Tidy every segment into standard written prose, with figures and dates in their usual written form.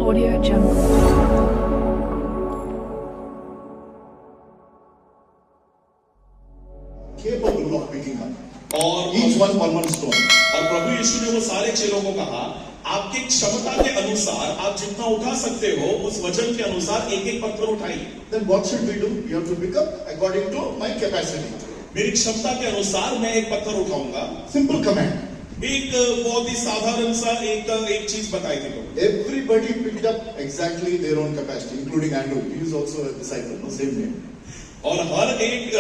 Audio Jungle. Capable of picking up और each one stone. और प्रभु यीशु ने वो सारे चेलों को कहा, आपकी क्षमता के अनुसार आप जितना उठा सकते हो उस वजन के अनुसार एक एक पत्थर उठाइए। Then what should we do? You have to pick up according to my capacity. मेरी क्षमता के अनुसार मैं एक पत्थर उठाऊंगा। Simple command. एक बहुत ही साधारण सा एक चीज बताई थी लोग। Everybody picked up exactly their own capacity, including Andrew. He is also a disciple, no same name. और हर एक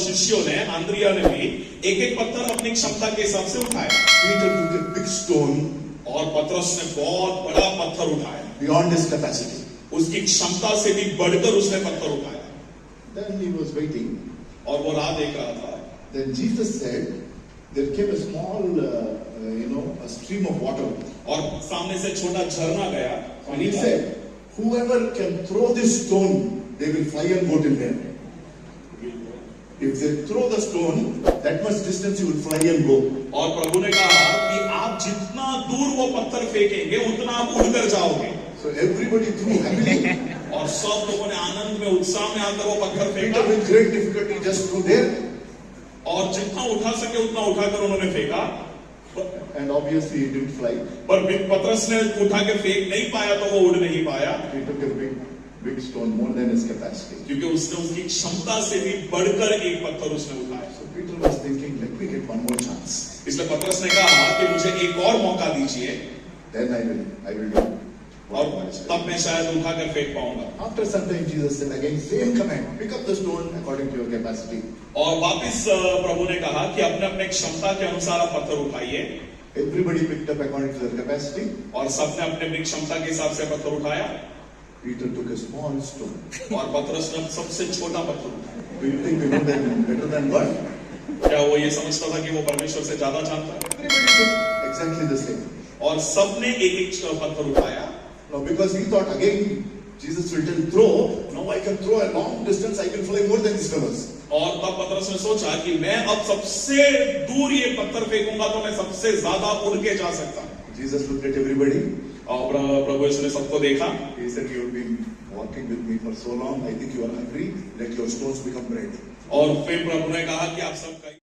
शिष्यों ने, आंद्रिया ने भी एक एक पत्थर अपनी क्षमता के हिसाब से उठाया। Peter took a big stone और पतरस ने बहुत बड़ा पत्थर उठाया, beyond his capacity. उसकी क्षमता से भी बढ़कर उसने पत्थर उठाया। Then he was waiting. और वो राह देख रहा था। Then Jesus said, there came a small, a stream of water. और सामने से छोटा झरना गया And पानी he का। said, whoever can throw this stone, they will fly and go till there. If they throw the stone, that much distance you will fly and go. और प्रभु ने कहा कि आप जितना दूर वो पत्थर फेंकेंगे उतना आप उड़कर जाओगे। So everybody threw happily. और सब लोगों ने आनंद में, उत्साह में आकर वो पत्थर फेंका। Peter with great difficulty just threw there. और जितना उठा सके उतना उठाकर उन्होंने फेंका। And obviously he didn't fly. पर पतरस ने उठा के फेंक नहीं पाया तो वो उड़ नहीं पाया। He took a big stone, more than his capacity. क्योंकि उसने उसकी क्षमता से भी बढ़कर एक पत्थर उसने उठाया। So Peter was thinking, let me get one more chance. इसलिए पतरस ने कहा कि मुझे एक और मौका दीजिए। Then I will do. और तब मैं शायद उठाकर फेंक पाऊंगा। After some time Jesus said again, same command, pick up the stone according to your capacity. और वापस प्रभु ने कहा कि अपने अपने क्षमता के अनुसार आप पत्थर उठाइए। Everybody picked up according to their capacity. और सबने अपने अपनी क्षमता के हिसाब से पत्थर उठाया। Peter took a small stone. और पतरस ने सबसे छोटा पत्थर उठाया। Do you think we know them better than God? क्या वो ये समझता था कि वो परमेश्वर से ज्यादा जानता है? Everybody took exactly the same. और सबने एक एक पत्थर उठाया। Now because he thought again Jesus will tell throw. Now I can throw a long distance. I can fly more than these fellows. और तब पतरस ने सोचा कि मैं अब सबसे दूर ये पत्थर फेंकूंगा तो मैं सबसे ज्यादा उड़ के जा सकता हूँ। Jesus looked at everybody. और प्रभु यीशु ने सबको देखा। He said, "You have been walking with me for so long. I think you are hungry. Let your stones become bread." और फिर प्रभु ने कहा कि आप सब